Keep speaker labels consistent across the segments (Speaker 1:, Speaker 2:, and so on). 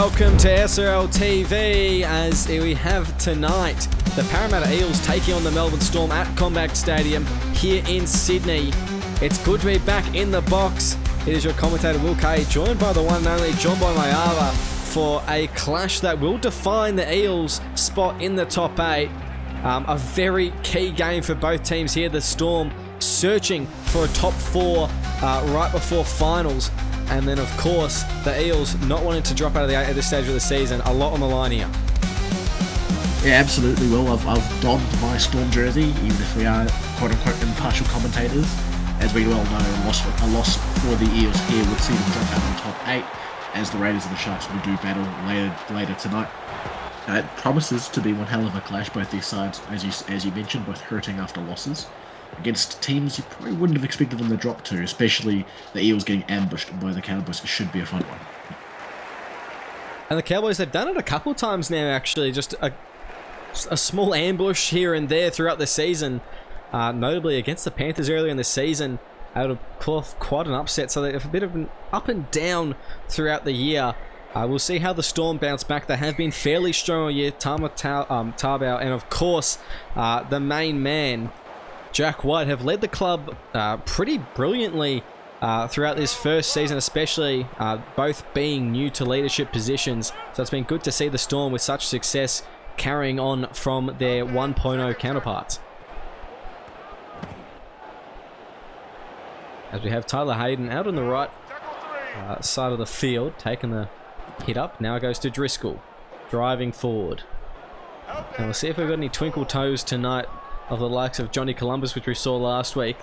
Speaker 1: welcome to SRL TV as we have tonight the Parramatta Eels taking on the Melbourne Storm at Combank Stadium here in Sydney. It's good to be back in the box. It is your commentator Will Kay, joined by the one and only John Boy Mayala for a clash that will define the Eels' spot in the top 8. A very key game for both teams here. The Storm searching for a top 4 right before finals. And then, of course, the Eels not wanting to drop out of the 8 at this stage of the season. A lot on the line here.
Speaker 2: Yeah, absolutely, Will. I've donned my Storm jersey, even if we are quote-unquote impartial commentators. As we well know, a loss for the Eels here would see them drop out of the top 8, as the Raiders and the Sharks will do battle later tonight. It promises to be one hell of a clash, both these sides, as you mentioned, both hurting after losses, against teams you probably wouldn't have expected them to drop to, especially the Eels getting ambushed by the Cowboys. It should be a fun one.
Speaker 1: And the Cowboys, they've done it a couple of times now, actually. Just a small ambush here and there throughout the season. Notably against the Panthers earlier in the season, able to pull off quite an upset. So they have a bit of an up and down throughout the year. We'll see how the Storm bounce back. They have been fairly strong all year. Tarbau and, of course, the main man, Jack White, have led the club pretty brilliantly throughout this first season, especially both being new to leadership positions. So it's been good to see the Storm with such success carrying on from their 1.0 counterparts. As we have Tyler Hayden out on the right side of the field, taking the hit up. Now it goes to Driscoll, driving forward. And we'll see if we've got any twinkle toes tonight of the likes of Johnny Columbus, which we saw last week.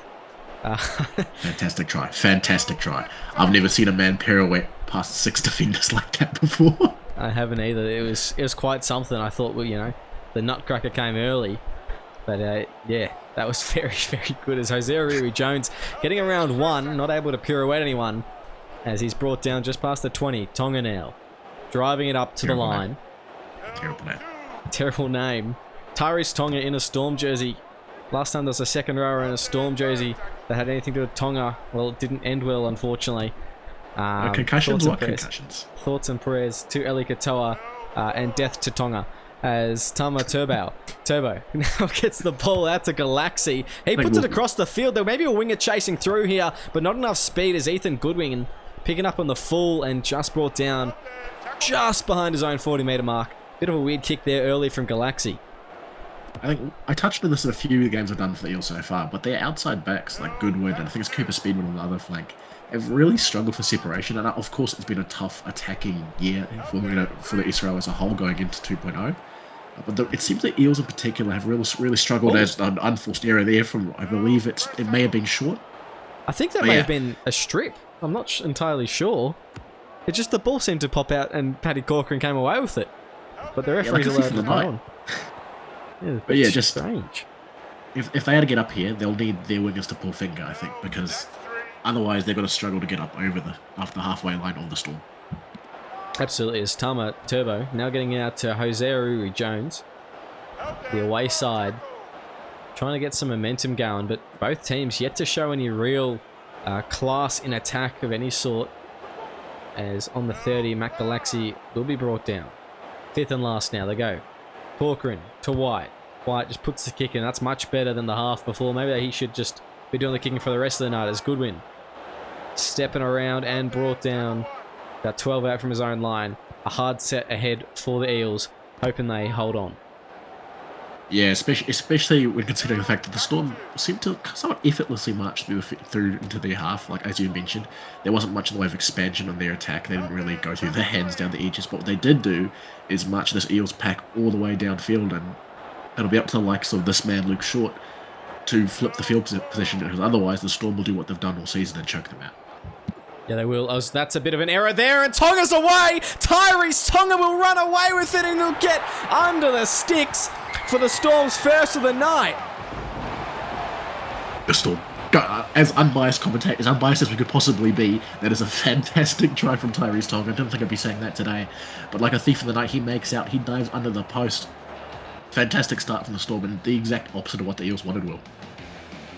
Speaker 2: Fantastic try. Fantastic try. I've never seen a man pirouette past 6 defenders like that before.
Speaker 1: I haven't either. It was quite something. I thought, well, you know, the nutcracker came early. But, yeah, that was very, very good as Jose Riri-Jones getting around one, not able to pirouette anyone, as he's brought down just past the 20. Tonga now, driving it up to the line.
Speaker 2: Terrible name.
Speaker 1: Terrible name. Tyrese Tonga in a Storm jersey. Last time there was a second rower in a Storm jersey that had anything to do with Tonga. Well, it didn't end well, unfortunately.
Speaker 2: Concussions? What concussions?
Speaker 1: Thoughts and prayers to Eli Katoa and death to Tonga. As Tama Turbo now gets the ball out to Galaxy. He puts it across the field. There may be a winger chasing through here, but not enough speed as Ethan Goodwin picking up on the full and just brought down just behind his own 40-metre mark. Bit of a weird kick there early from Galaxy.
Speaker 2: I think I touched on this in a few games I've done for the Eels so far, but their outside backs like Goodwin and I think it's Cooper Speedman on the other flank have really struggled for separation. And of course, it's been a tough attacking year for the SRL as a whole going into 2.0. But it seems the Eels in particular have really struggled as an unforced error there from, I believe it may have been short.
Speaker 1: I think that may have been a strip. I'm not entirely sure. It's just the ball seemed to pop out and Paddy Corcoran came away with it. But the referee's allowed to play on. Yeah, but yeah, just strange.
Speaker 2: If they had to get up here, they'll need their wingers to pull finger, I think, because otherwise they're going to struggle to get up after the halfway line of the Storm.
Speaker 1: Absolutely, as Tama Turbo now getting out to Jose Riri-Jones, the away side, trying to get some momentum going, but both teams yet to show any real class in attack of any sort. As on the 30, Matt Galaxy will be brought down. 5th and last now, they go. Corcoran to White. White just puts the kick in. That's much better than the half before. Maybe he should just be doing the kicking for the rest of the night as Goodwin stepping around and brought down. About 12 out from his own line. A hard set ahead for the Eels, hoping they hold on.
Speaker 2: Yeah, especially when considering the fact that the Storm seemed to somewhat effortlessly march through into their half. Like, as you mentioned, there wasn't much in the way of expansion on their attack. They didn't really go through their hands down the edges. But what they did do is march this Eels pack all the way downfield, and it'll be up to the likes of this man, Luke Short, to flip the field position, because otherwise the Storm will do what they've done all season and choke them out.
Speaker 1: Yeah, they will. That's a bit of an error there, and Tonga's away! Tyrese Tonga will run away with it, and he'll get under the sticks for the Storm's first of the night.
Speaker 2: The Storm. As unbiased commentator, as unbiased as we could possibly be, that is a fantastic try from Tyrese Tonga. I don't think I'd be saying that today. But like a thief in the night, he dives under the post. Fantastic start from the Storm, and the exact opposite of what the Eels wanted, Will.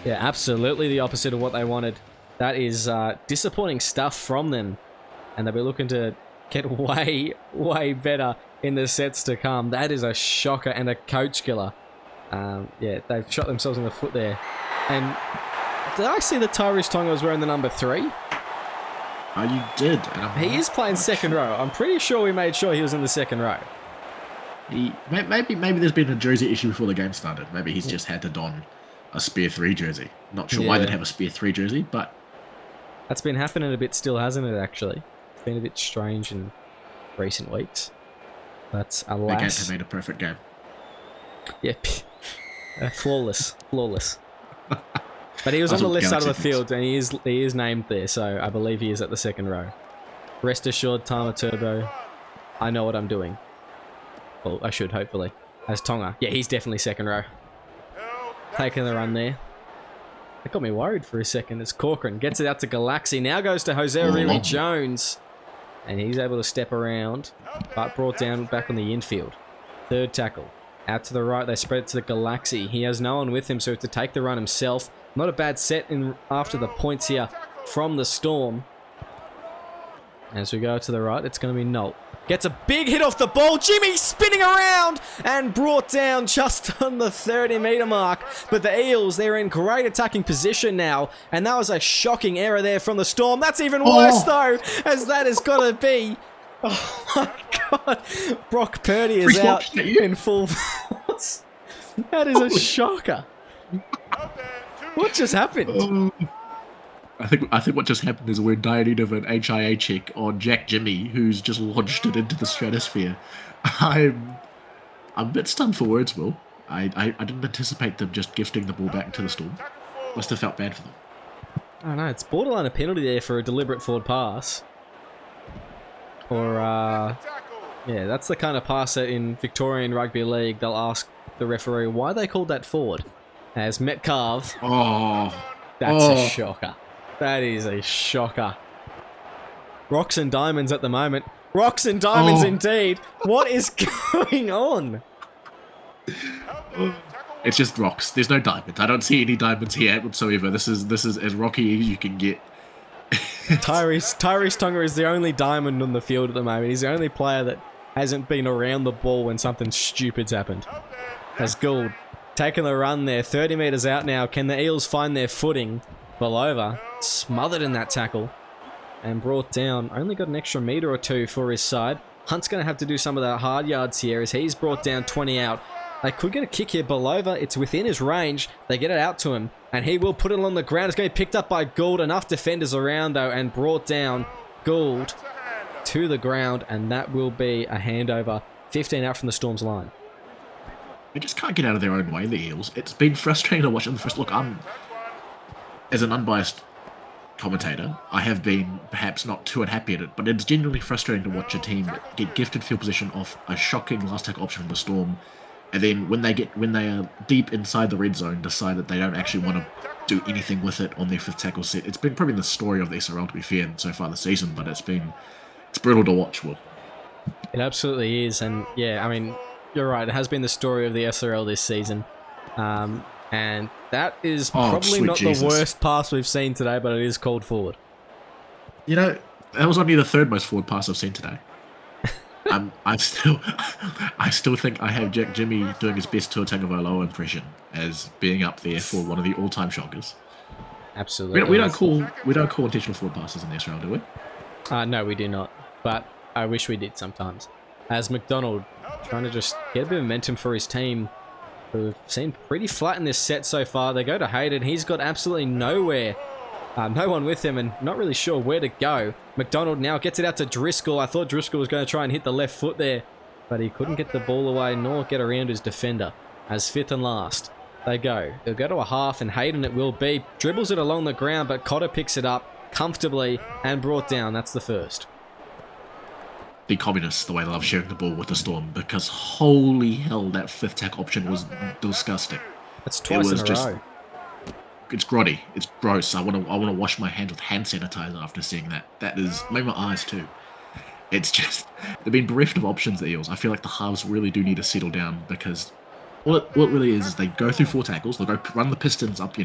Speaker 1: Yeah, absolutely the opposite of what they wanted. That is disappointing stuff from them. And they'll be looking to get way, way better in the sets to come. That is a shocker and a coach killer. Yeah, they've shot themselves in the foot there. And did I see that Tyrese Tonga was wearing the number 3?
Speaker 2: You did. And
Speaker 1: he is playing second row. I'm pretty sure we made sure he was in the second row.
Speaker 2: Maybe there's been a jersey issue before the game started. Maybe he's just had to don a Spear 3 jersey. Not sure why they'd have a Spear 3 jersey, but...
Speaker 1: That's been happening a bit still, hasn't it, actually? It's been a bit strange in recent weeks. But alas...
Speaker 2: Again, they made a perfect game.
Speaker 1: Yep. Flawless. Flawless. But he was on the left side of the field, and he is named there, so I believe he is at the second row. Rest assured, Tama Turbo, I know what I'm doing. Well, I should, hopefully. As Tonga. Yeah, he's definitely second row. Taking the run there. That got me worried for a second as Corcoran gets it out to Galaxy. Now goes to Jose Riri Jones. And he's able to step around, but brought down back on the infield. Third tackle. Out to the right, they spread it to the Galaxy. He has no one with him, so to take the run himself. Not a bad set in after the points here from the Storm. As we go to the right, it's going to be Nolt. Gets a big hit off the ball. Jimmy spinning around and brought down just on the 30-metre mark. But the Eels, they're in great attacking position now. And that was a shocking error there from the Storm. That's even worse, though, as that has got to be... Oh, my God. Brock Purdy is out in full force. That is a shocker. What just happened?
Speaker 2: I think what just happened is we're dying of an HIA check on Jack Jimmy, who's just launched it into the stratosphere. I'm a bit stunned for words, Will. I didn't anticipate them just gifting the ball back to the Storm. Must have felt bad for them.
Speaker 1: I don't know, it's borderline a penalty there for a deliberate forward pass. Or, yeah, that's the kind of pass that in Victorian Rugby League, they'll ask the referee why they called that forward. As Metcalf. That's a shocker. That is a shocker. Rocks and diamonds at the moment. Rocks and diamonds indeed. What is going on?
Speaker 2: It's just rocks. There's no diamonds. I don't see any diamonds here whatsoever. This is as rocky as you can get.
Speaker 1: Tyrese Tonga is the only diamond on the field at the moment. He's the only player that hasn't been around the ball when something stupid's happened. As Gould taking the run there. 30 metres out now. Can the Eels find their footing? Belova smothered in that tackle and brought down. Only got an extra metre or two for his side. Hunt's going to have to do some of the hard yards here as he's brought down 20 out. They could get a kick here. Belova, it's within his range. They get it out to him and he will put it on the ground. It's going to be picked up by Gould. Enough defenders around though and brought down Gould to the ground, and that will be a handover. 15 out from the Storm's line.
Speaker 2: They just can't get out of their own way, the Eels. It's been frustrating to watch them. Look, as an unbiased commentator, I have been perhaps not too unhappy at it, but it's genuinely frustrating to watch a team get gifted field position off a shocking last tackle option from the Storm, and then when they are deep inside the red zone, decide that they don't actually want to do anything with it on their fifth tackle set. It's been probably the story of the SRL, to be fair, so far this season, but it's brutal to watch, Will.
Speaker 1: It absolutely is, and yeah, I mean, you're right, it has been the story of the SRL this season. And that is probably not the worst pass we've seen today, but it is called forward.
Speaker 2: You know, that was only the third most forward pass I've seen today. I still think I have Jack Jimmy doing his best Tua Tagovailoa impression as being up there for one of the all-time shockers.
Speaker 1: Absolutely.
Speaker 2: We don't call intentional forward passes in the SRL, do we?
Speaker 1: No, we do not. But I wish we did sometimes. As McDonald trying to just get a bit of momentum for his team, who seemed pretty flat in this set so far. They go to Hayden. He's got absolutely nowhere. No one with him and not really sure where to go. McDonald now gets it out to Driscoll. I thought Driscoll was going to try and hit the left foot there, but he couldn't get the ball away nor get around his defender. As fifth and last, they go. They'll go to a half, and Hayden it will be. Dribbles it along the ground, but Cotter picks it up comfortably and brought down. That's the first.
Speaker 2: The communists, the way they love sharing the ball with the Storm, because holy hell, that fifth tackle option was disgusting.
Speaker 1: That's twice in a row.
Speaker 2: It's grotty. It's gross. I want to wash my hands with hand sanitizer after seeing that. That is made my eyes too. It's just they've been bereft of options. The Eels. I feel like the halves really do need to settle down, because what it really is they go through four tackles. They'll go run the Pistons up,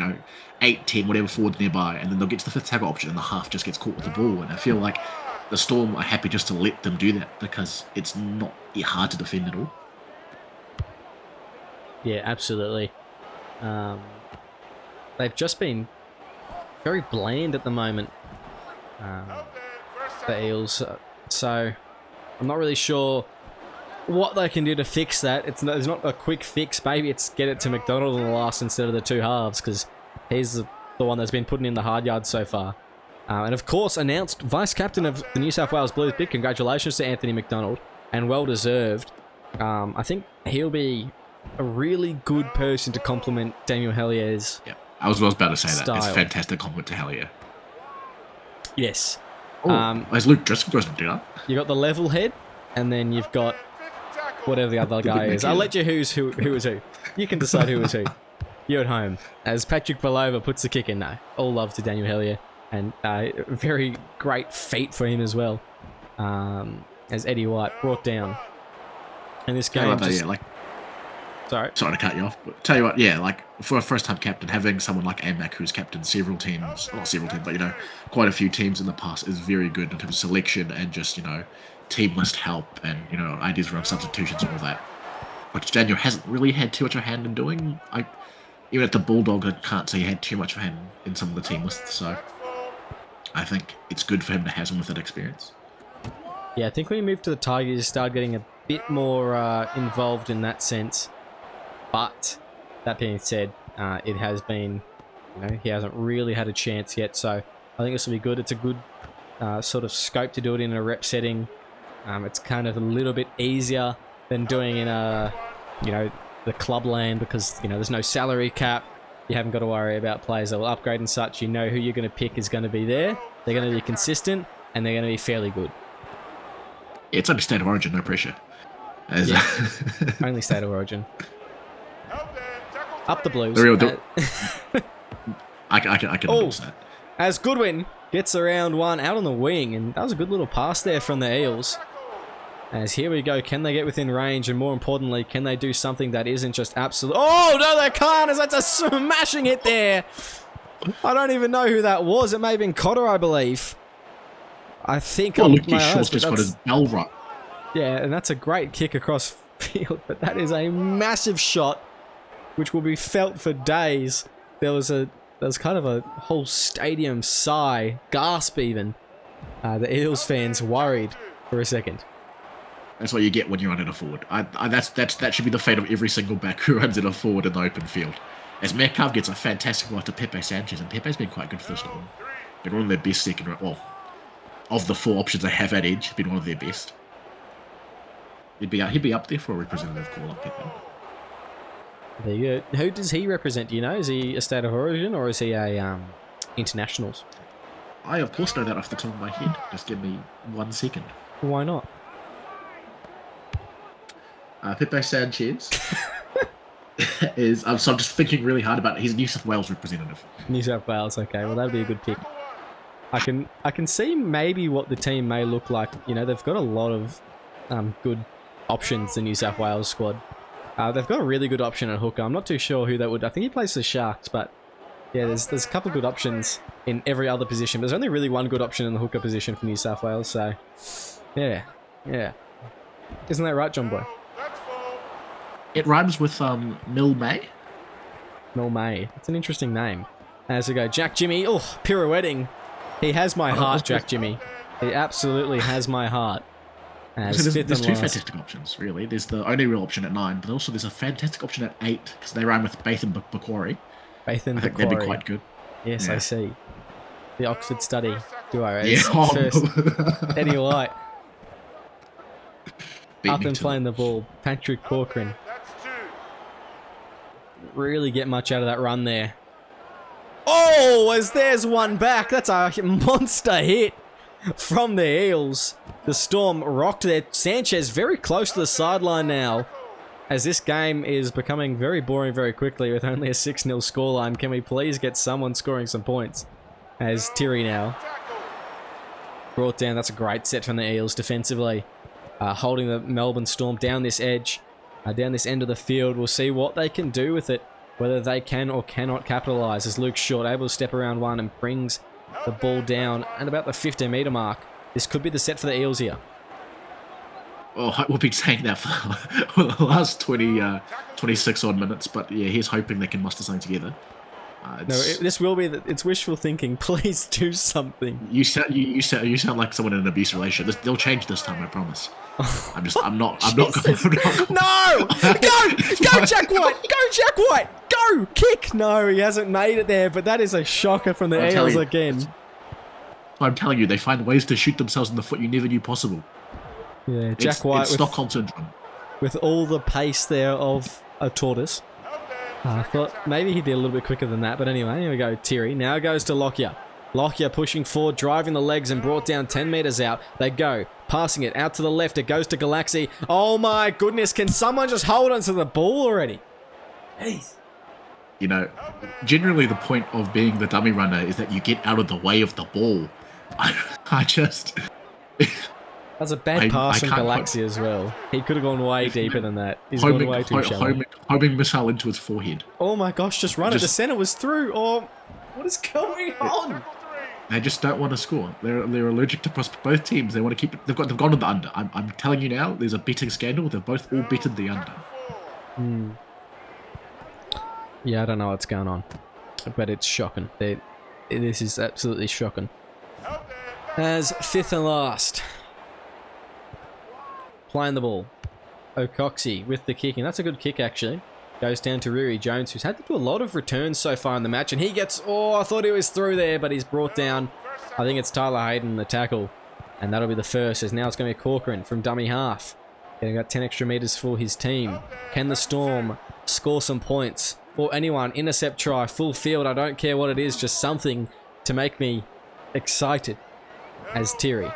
Speaker 2: 8, 10, whatever forward nearby, and then they'll get to the fifth tackle option, and the half just gets caught with the ball. And I feel like the Storm are happy just to let them do that because it's not hard to defend at all.
Speaker 1: Yeah, absolutely. They've just been very bland at the moment, the Eels. So I'm not really sure what they can do to fix that. It's not a quick fix. Maybe it's get it to McDonald in the last instead of the two halves, because he's the one that's been putting in the hard yards so far. And of course, announced vice captain of the New South Wales Blues. Big congratulations to Anthony McDonald, and well deserved. I think he'll be a really good person to complement Daniel Hellier's.
Speaker 2: Yep. I was about to say
Speaker 1: style.
Speaker 2: that. It's a fantastic compliment to Hellier.
Speaker 1: Yes.
Speaker 2: As Luke Driscoll goes to do that.
Speaker 1: You got the level head, and then you've got whatever the other guy is. I'll let you who is who. You can decide who is who. You at home. As Patrick Belova puts the kick in now. All love to Daniel Hellier. And very great feat for him as well. As Eddie White brought down. And this game Sorry
Speaker 2: to cut you off, but tell you what, yeah, like for a first-time captain, having someone like Amac who's captained several teams, not several teams, but quite a few teams in the past is very good in terms of selection and just team must help and ideas around substitutions and all that, which Daniel hasn't really had too much of a hand in doing. Even at the Bulldog, I can't say he had too much of a hand in some of the team lists, so I think it's good for him to have someone with that experience.
Speaker 1: Yeah, I think when he moved to the Tigers, he started getting a bit more involved in that sense. But that being said, it has been, he hasn't really had a chance yet. So I think this will be good. It's a good sort of scope to do it in a rep setting. It's kind of a little bit easier than doing in the club land because, there's no salary cap. You haven't got to worry about players that will upgrade and such. You know who you're going to pick is going to be there. They're going to be consistent and they're going to be fairly good.
Speaker 2: It's only State of Origin, no pressure.
Speaker 1: Only State of Origin. Up the Blues.
Speaker 2: I can endorse that.
Speaker 1: As Goodwin gets around one out on the wing, and that was a good little pass there from the Eels. As here we go, can they get within range, and more importantly, can they do something that isn't just absolute? Oh no, they can't! As that's a smashing hit there. I don't even know who that was. It may have been Cotter, I believe. I think.
Speaker 2: Well, look, Shaw's just got his bell right.
Speaker 1: Yeah, and that's a great kick across field, but that is a massive shot, which will be felt for days. There was kind of a whole stadium sigh, gasp even. The Eels fans worried for a second.
Speaker 2: That's what you get when you run in a forward. That should be the fate of every single back who runs in a forward in the open field. As Metcalf gets a fantastic one to Pepe Sanchez, and Pepe's been quite good for this one. Been one of their best second, well, of the four options they have at edge, been one of their best. He'd be up there for a representative call-up, Pepe.
Speaker 1: There you go. Who does he represent? Do you know? Is he a State of Origin or is he a internationals?
Speaker 2: I of course know that off the top of my head. Just give me 1 second.
Speaker 1: Why not?
Speaker 2: Pepe Sanchez is. So I'm just thinking really hard about it. He's a New South Wales representative.
Speaker 1: New South Wales. Okay, well that'd be a good pick. I can see maybe what the team may look like. They've got a lot of good options. The New South Wales squad. They've got a really good option at hooker. I'm not too sure who that would. I think he plays for the Sharks, but yeah, there's a couple of good options in every other position. But there's only really one good option in the hooker position for New South Wales. So yeah, isn't that right, John Boy?
Speaker 2: It rhymes with Mil May.
Speaker 1: Mil May. It's an interesting name. As we go, Jack Jimmy. Oh, pirouetting. He has my heart, Jack Jimmy. He absolutely has my heart.
Speaker 2: So there's two fantastic options, really. There's the only real option at 9, but also there's a fantastic option at 8, because they rhyme with Bathan Bakwari.
Speaker 1: Bathan Bakwari.
Speaker 2: I think that'd be quite good.
Speaker 1: Yes, yeah. I see. The Oxford study duo.
Speaker 2: Yeah.
Speaker 1: First, Eddie White. Up and playing the ball. Patrick Corcoran. Really get much out of that run there. Oh, as there's one back. That's a monster hit from the Eels. The Storm rocked there. Sanchez very close to the sideline now, as this game is becoming very boring very quickly with only a 6-0 scoreline. Can we please get someone scoring some points? As Terry now brought down. That's a great set from the Eels defensively. Holding the Melbourne Storm down this edge, down this end of the field. We'll see what they can do with it, whether they can or cannot capitalise. As Luke Short able to step around one and brings the ball down at about the 15-metre mark. This could be the set for the Eels here.
Speaker 2: Oh, we'll be saying that for the last 26 odd minutes, but yeah, he's hoping they can muster something together.
Speaker 1: This will be it's wishful thinking. Please do something.
Speaker 2: You sound like someone in an abuse relationship. They'll change this time, I promise. I'm not going.
Speaker 1: No! Go, Jack White! Go, Jack White! Go! Kick! No, he hasn't made it there, but that is a shocker from the Eels again.
Speaker 2: I'm telling you, they find ways to shoot themselves in the foot you never knew possible.
Speaker 1: Yeah, Jack White
Speaker 2: it's Stockholm syndrome. With
Speaker 1: all the pace there of a tortoise. I thought maybe he'd be a little bit quicker than that, but anyway, here we go. Thierry now goes to Lockyer. Lockyer pushing forward, driving the legs and brought down 10 metres out. They go, passing it out to the left. It goes to Galaxy. Oh my goodness, can someone just hold onto the ball already? Jeez.
Speaker 2: You know, generally the point of being the dummy runner is that you get out of the way of the ball. I just...
Speaker 1: That's a bad pass from Galaxy as well. He could have gone way deeper than that. He's gone way too shallow.
Speaker 2: Homing missile into his forehead.
Speaker 1: Oh my gosh, just run it. The centre was through. Oh, what is going on?
Speaker 2: They just don't want to score. They're allergic to both teams. They want to keep it. They've gone to the under. I'm telling you now, there's a betting scandal. They've both all betted the under.
Speaker 1: Yeah, I don't know what's going on, but it's shocking. This is absolutely shocking. As fifth and last. Playing the ball. O'Coxie with the kicking. That's a good kick, actually. Goes down to Riri Jones, who's had to do a lot of returns so far in the match. And he gets... Oh, I thought he was through there, but he's brought down... I think it's Tyler Hayden, the tackle. And that'll be the first, as now it's going to be Corcoran from dummy half. Getting about 10 extra metres for his team. Can the Storm score some points? Or anyone, intercept try, full field, I don't care what it is, just something to make me excited as Thierry.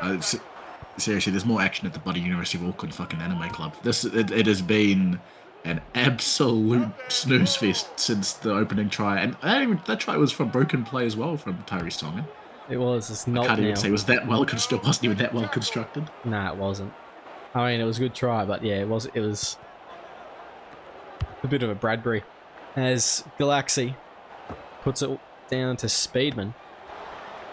Speaker 2: Seriously, there's more action at the bloody University of Auckland fucking anime club. It has been an absolute snooze fest since the opening try, and that try was from broken play as well from Tyrese Tongan.
Speaker 1: It was. It's not. I can't
Speaker 2: even say it was that well constructed. Wasn't even that well constructed.
Speaker 1: Nah, it wasn't. I mean, it was a good try, but yeah, it was a bit of a Bradbury. As Galaxy puts it down to Speedman.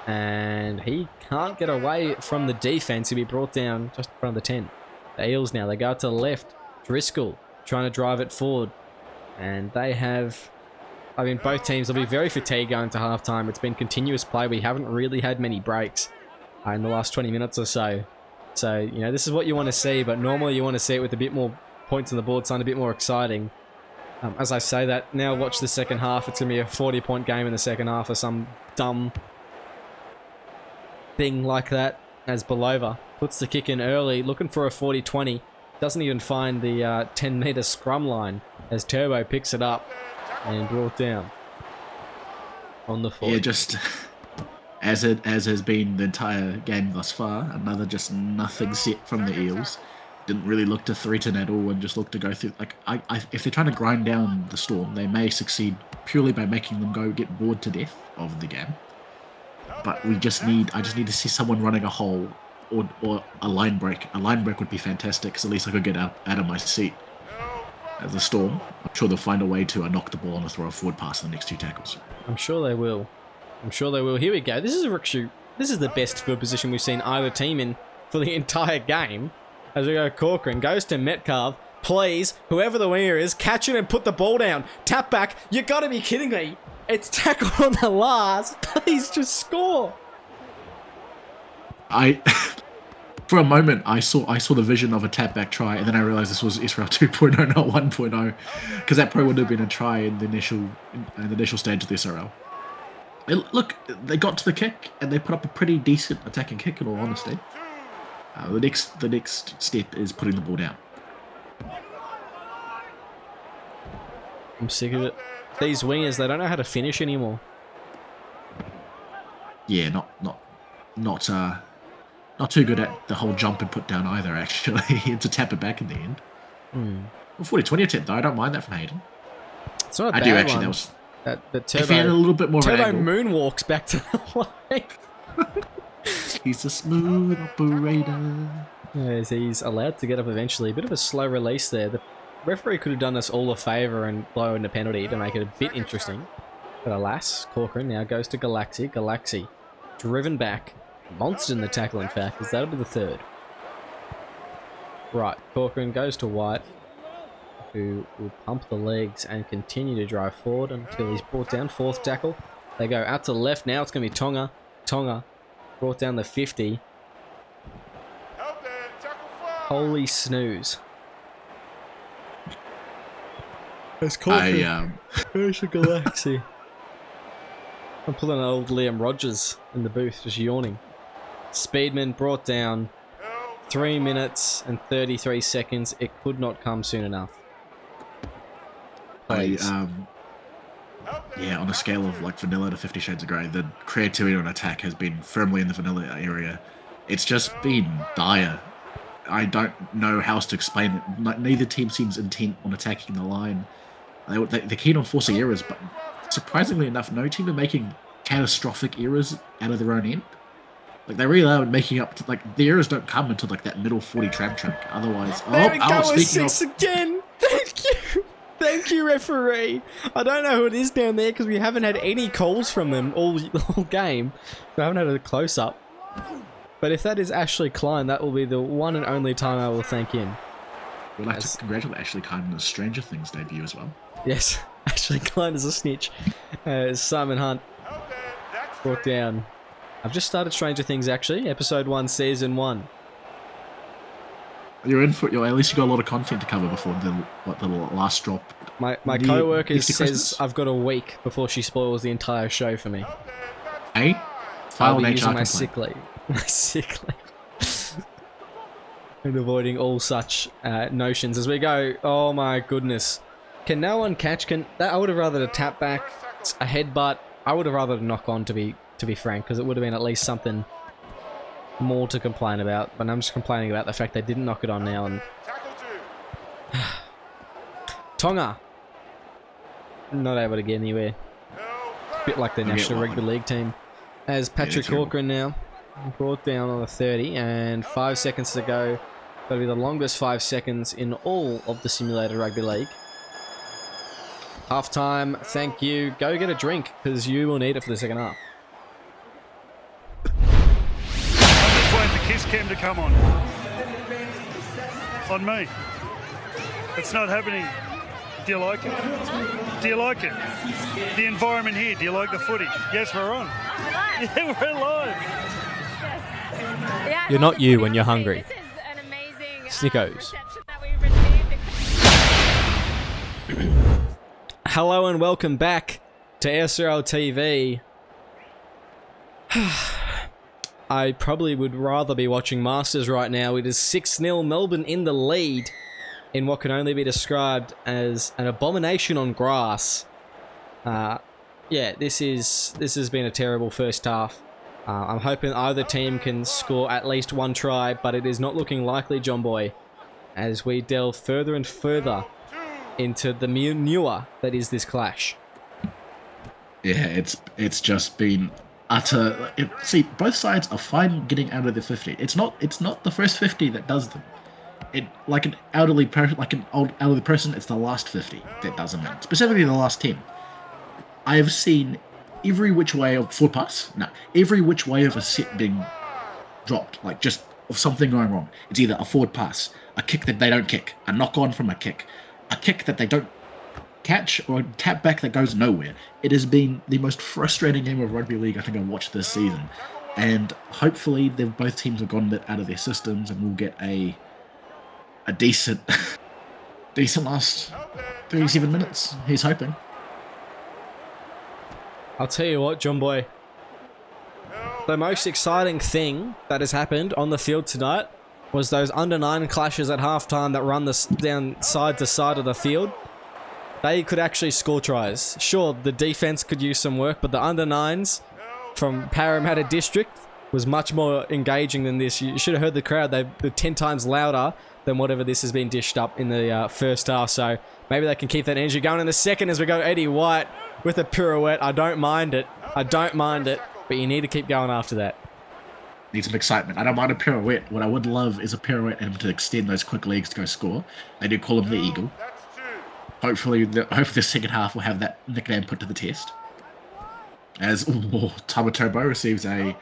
Speaker 1: And he can't get away from the defense. He'll be brought down just in front of the 10. The Eels now, they go out to the left. Driscoll trying to drive it forward. And they have... I mean, both teams will be very fatigued going to halftime. It's been continuous play. We haven't really had many breaks in the last 20 minutes or so. So, you know, this is what you want to see. But normally you want to see it with a bit more points on the board, something a bit more exciting. As I say that, now watch the second half. It's going to be a 40-point game in the second half or some dumb... thing like that, as Belova puts the kick in early, looking for a 40-20, doesn't even find the 10-metre scrum line as Turbo picks it up and brought down on the 40.
Speaker 2: Yeah, just as has been the entire game thus far, another just nothing set from the Eels. Didn't really look to threaten at all and just look to go through. Like, if they're trying to grind down the Storm, they may succeed purely by making them get bored to death of the game. But I just need to see someone running a hole or a line break. A line break would be fantastic, because at least I could get out of my seat. As the Storm, I'm sure they'll find a way to knock the ball and throw a forward pass in the next two tackles.
Speaker 1: I'm sure they will. Here we go. This is a ruck shoot. This is the best field position we've seen either team in for the entire game. As we go, Corcoran goes to Metcalf. Please, whoever the winger is, catch it and put the ball down. Tap back. You got to be kidding me. It's tackle on the last. Please just score.
Speaker 2: For a moment, I saw the vision of a tap back try, and then I realized this was SRL 2.0, not 1.0, because that probably would have been a try in the initial stage of the SRL. Look, they got to the kick, and they put up a pretty decent attacking kick, in all honesty. The next step is putting the ball down.
Speaker 1: I'm sick of it. These wingers, they don't know how to finish anymore.
Speaker 2: Yeah, not too good at the whole jump and put down either, actually. To tap it back in the end. Well, 40-20 attempt, though. I don't mind that from Hayden.
Speaker 1: It's not a bad one. I do, actually. That Turbo,
Speaker 2: if he had a little bit more
Speaker 1: Turbo
Speaker 2: angle.
Speaker 1: moonwalks back to the line.
Speaker 2: He's a smooth operator.
Speaker 1: Yes, he's allowed to get up eventually. A bit of a slow release there. The referee could have done us all a favour and blow in a penalty to make it a bit interesting. But alas, Corcoran now goes to Galaxy. Galaxy driven back. monstered in the tackle, in fact, because that'll be the third. Right, Corcoran goes to White, who will pump the legs and continue to drive forward until he's brought down. Fourth tackle. They go out to the left now. It's going to be Tonga. Tonga brought down the 50. Holy snooze. It's Corcoran. Where's the Galaxy? I'm pulling an old Liam Rogers in the booth, just yawning. Speedman brought down. 3 minutes and 33 seconds. It could not come soon enough.
Speaker 2: Yeah, on a scale of like vanilla to 50 Shades of Grey, the creativity on attack has been firmly in the vanilla area. It's just been dire. I don't know how else to explain it. Neither team seems intent on attacking the line. They're keen on forcing errors, but surprisingly enough, no team are making catastrophic errors out of their own end. Like, they really are making up to, like, the errors don't come until, like, that middle 40 tram track. Otherwise...
Speaker 1: There we go, six again! Thank you! Thank you, referee! I don't know who it is down there, because we haven't had any calls from them all game. We haven't had a close-up. But if that is Ashley Klein, that will be the one and only time I will thank him.
Speaker 2: We'd like to congratulate Ashley Klein on the Stranger Things debut as well.
Speaker 1: Yes, Ashley Klein is a snitch. Simon Hunt brought down... I've just started Stranger Things, actually. Episode 1, Season 1.
Speaker 2: You're in for it. At least you got a lot of content to cover before the last drop.
Speaker 1: My co-worker says I've got a week before she spoils the entire show for me.
Speaker 2: Hey?
Speaker 1: I'll be using my sick leave. My sick leave. And avoiding all such notions as we go. Oh my goodness. Can no one catch? I would have rather a tap back, a headbutt. I would have rather a knock on, to be frank, because it would have been at least something more to complain about. But I'm just complaining about the fact they didn't knock it on now. And Tonga not able to get anywhere. A bit like the National Rugby League team. As Patrick Corcoran now brought down on the 30 and 5 seconds to go. That'll be the longest 5 seconds in all of the Simulated Rugby League. Half time, thank you. Go get a drink, because you will need it for the second half.
Speaker 3: Wait for Kiss Cam to come on me. It's not happening. Do you like it? Do you like it? The environment here, do you like the footy? Yes, we're on. Yeah, we're live.
Speaker 4: Yeah,
Speaker 1: you're not you when you're hungry.
Speaker 4: This is an amazing
Speaker 1: Snickos.
Speaker 4: that we've received.
Speaker 1: Hello and welcome back to SRL TV. I probably would rather be watching Masters right now. It is 6-0 Melbourne in the lead in what can only be described as an abomination on grass. Yeah, this has been a terrible first half. I'm hoping either team can score at least one try, but it is not looking likely, John Boy, as we delve further and further into the manure that is this clash.
Speaker 2: Yeah, it's just been utter. See, both sides are fine getting out of the 50. It's not the first 50 that does them. It like an elderly person. It's the last 50 that does them in. Specifically, the last 10. I have seen every which way of forward pass. No, every which way of a set being dropped. Like just of something going wrong. It's either a forward pass, a kick that they don't kick, a knock on from a kick that they don't catch, or a tap back that goes nowhere. It has been the most frustrating game of rugby league I think I've watched this season, and hopefully both teams have gotten it out of their systems, and we'll get a decent last 37 minutes. He's hoping.
Speaker 1: I'll tell you what, John Boy. The most exciting thing that has happened on the field tonight was those under-9 clashes at halftime that run down side to side of the field. They could actually score tries. Sure, the defense could use some work, but the under-9s from Parramatta District was much more engaging than this. You should have heard the crowd. They're 10 times louder than whatever this has been dished up in the first half. So maybe they can keep that energy going in the second as we go. Eddie White with a pirouette. I don't mind it. But you need to keep going after that.
Speaker 2: Need some excitement. I don't mind a pirouette. What I would love is a pirouette and him to extend those quick legs to go score. They do call him the Eagle. Hopefully the second half will have that nickname put to the test. As Tamaturbo receives a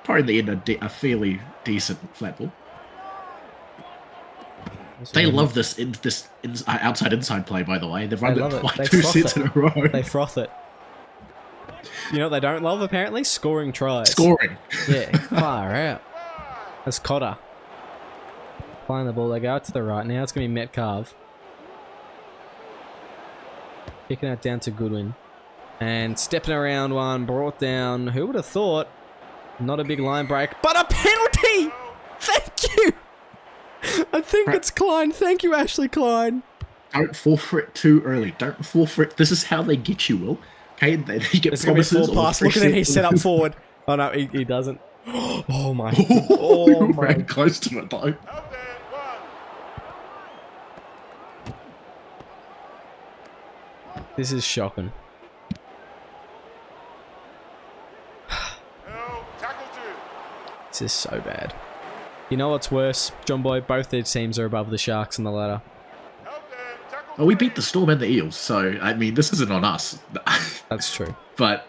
Speaker 2: Probably in the end a fairly decent flat ball. They love this outside-inside play, by the way. They've run it like 2 sets in a row.
Speaker 1: They froth it. You know what they don't love, apparently? Scoring tries.
Speaker 2: Scoring.
Speaker 1: Yeah, far out. That's Cotter. Playing the ball, they go out to the right. Now it's going to be Metcalf. Kicking it down to Goodwin. And stepping around one, brought down. Who would have thought? Not a big line break, but a penalty! Thank you! I think it's Klein. Thank you, Ashley Klein.
Speaker 2: Don't fall for it too early. Don't fall for it. This is how they get you, Will. Okay, they get promises.
Speaker 1: Look at him. He's set up forward. Oh no, he doesn't. Oh my! Oh my!
Speaker 2: Ran close to it though.
Speaker 1: This is shocking. This is so bad. You know what's worse, John Boy? Both their teams are above the Sharks in the ladder.
Speaker 2: Well, we beat the Storm and the Eels, so I mean, this isn't on us.
Speaker 1: That's true.
Speaker 2: But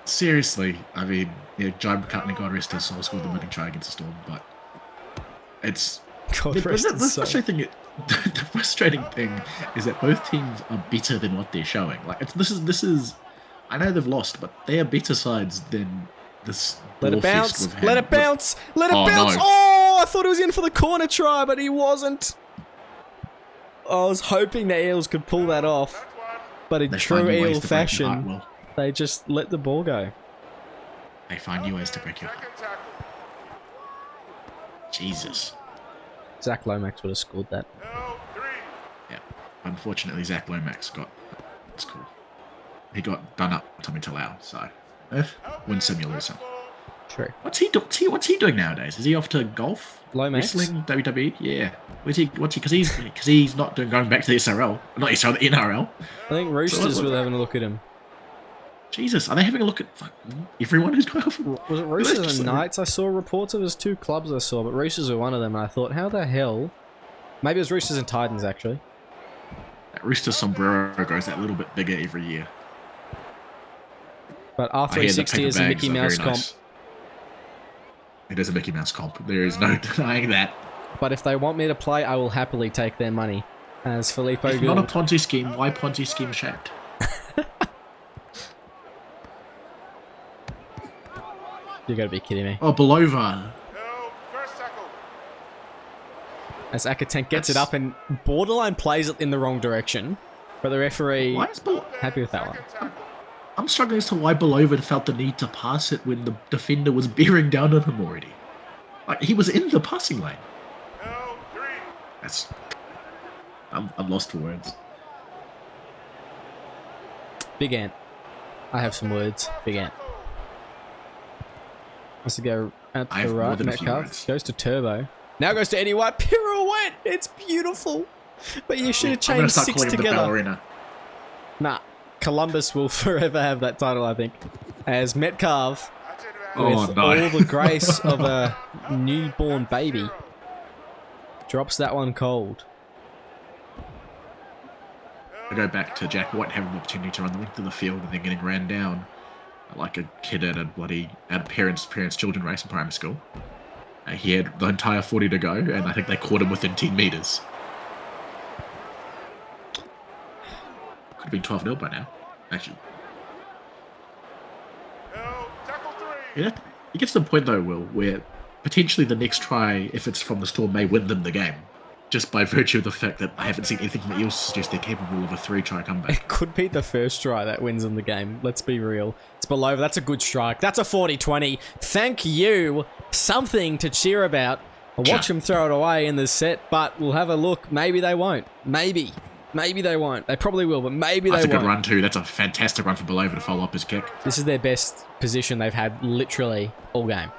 Speaker 2: seriously, I mean, John McCartney, God rest his soul, scored the winning try against the Storm, but it's the frustrating thing is that both teams are better than what they're showing. Like this is. I know they've lost, but they are better sides than this.
Speaker 1: Let it bounce. Let it bounce. Let it bounce.
Speaker 2: No.
Speaker 1: Oh, I thought he was in for the corner try, but he wasn't. I was hoping the Eels could pull that off, but in true Eel fashion, they just let the ball go.
Speaker 2: They find new ways to break your heart. Jesus.
Speaker 1: Zach Lomax would have scored that.
Speaker 2: Yeah. Unfortunately, Zach Lomax got... That's cool. He got done up Tommy Talau, so... Win some, you lose some.
Speaker 1: True.
Speaker 2: What's he doing nowadays? Is he off to golf?
Speaker 1: Lomax?
Speaker 2: Wrestling? WWE? Yeah. What's he? Because he's not going back to the SRL. Not SRL, the NRL.
Speaker 1: I think Roosters were having a look at him.
Speaker 2: Jesus, are they having a look at everyone who's going off?
Speaker 1: Was it Roosters and Knights? I saw reports. It was 2 clubs I saw, but Roosters were one of them. And I thought, how the hell? Maybe it was Roosters and Titans, actually.
Speaker 2: That Rooster sombrero grows that little bit bigger every year.
Speaker 1: But R360 is a Mickey Mouse comp.
Speaker 2: Nice. It is a Mickey Mouse comp. There is no denying that.
Speaker 1: But if they want me to play, I will happily take their money. As Filippo
Speaker 2: If
Speaker 1: Gould.
Speaker 2: not a Ponzi scheme, why Ponzi scheme shaped?
Speaker 1: You gotta be kidding me.
Speaker 2: Oh, Belova.
Speaker 1: As Akatank gets it up and borderline plays it in the wrong direction. But the referee happy with that one.
Speaker 2: I'm struggling as to why Belova felt the need to pass it when the defender was bearing down on him already. Like, he was in the passing lane. I'm lost for words.
Speaker 1: Big Ant. I have some words. Big Ant. Has to go out to the right. Metcalf goes to Turbo. Now goes to Eddie White. Pirouette. It's beautiful. But you should have chained 6 together. Nah. Columbus will forever have that title, I think. As Metcalf, with all the grace of a newborn baby, drops that one cold.
Speaker 2: I go back to Jack White having the opportunity to run the length of the field and then getting ran down like a kid at a parents' children race in primary school. He had the entire 40 to go, and I think they caught him within 10 metres. Could have been 12-0 by now, actually. Yeah, it gets to the point though, Will, where potentially the next try, if it's from the Storm, may win them the game. Just by virtue of the fact that I haven't seen anything from the Eels to suggest they're capable of a 3-try comeback.
Speaker 1: It could be the first try that wins them the game. Let's be real. It's below. That's a good strike. That's a 40-20. Thank you. Something to cheer about. I'll watch them throw it away in the set, but we'll have a look. Maybe they won't. Maybe. Maybe they won't. They probably will, but maybe they won't.
Speaker 2: That's a good run too. That's a fantastic run for Belova to follow up his kick.
Speaker 1: This is their best position they've had literally all game.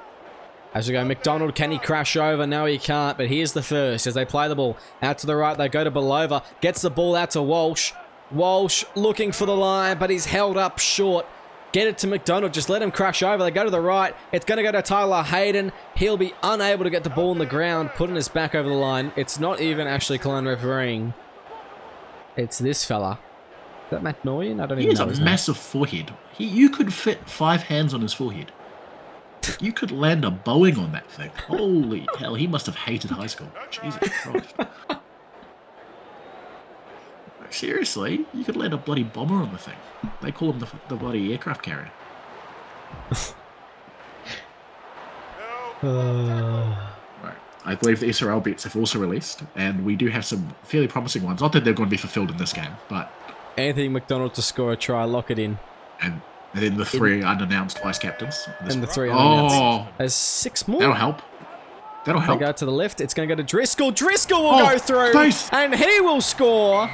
Speaker 1: As we go, McDonald, can he crash over? No, he can't, but here's the first. As they play the ball out to the right, they go to Belova. Gets the ball out to Walsh. Walsh looking for the line, but he's held up short. Get it to McDonald. Just let him crash over. They go to the right. It's going to go to Tyler Hayden. He'll be unable to get the ball on the ground, putting his back over the line. It's not even Ashley Klein refereeing. It's this fella. Is that Matt Noyan? I don't even know.
Speaker 2: He has a massive forehead. You could fit 5 hands on his forehead. You could land a Boeing on that thing. Holy hell, he must have hated high school. Jesus Christ. Seriously, you could land a bloody bomber on the thing. They call him the bloody aircraft carrier. Right. I believe the SRL bets have also released, and we do have some fairly promising ones. Not that they're going to be fulfilled in this game, but...
Speaker 1: Anthony McDonald to score a try, lock it in.
Speaker 2: And then the three unannounced vice captains.
Speaker 1: And the three unannounced.
Speaker 2: Oh!
Speaker 1: There's 6 more.
Speaker 2: That'll help. That'll help.
Speaker 1: They go to the left. It's going to go to Driscoll. Driscoll will go through.
Speaker 2: Space.
Speaker 1: And he will score.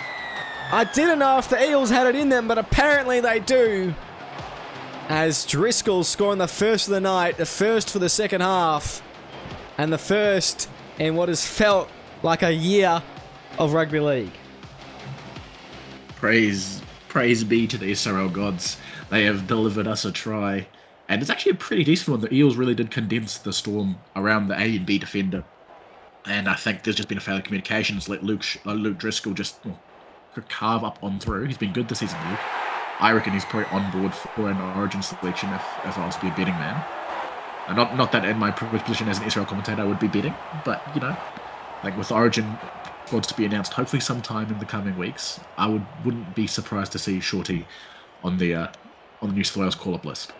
Speaker 1: I didn't know if the Eels had it in them, but apparently they do. As Driscoll scoring the first of the night, the first for the second half, and the first in what has felt like a year of rugby league.
Speaker 2: Praise be to the SRL gods. They have delivered us a try. And it's actually a pretty decent one. The Eels really did condense the Storm around the A and B defender. And I think there's just been a failure of communication. It's let Luke Driscoll just carve up on through. He's been good this season, Luke. I reckon he's probably on board for an Origin selection if I was to be a betting man. And not that in my privileged position as an Israel commentator I would be betting, but, you know, like with Origin squads to be announced hopefully sometime in the coming weeks, I wouldn't be surprised to see Shorty on the New South Wales call-up list.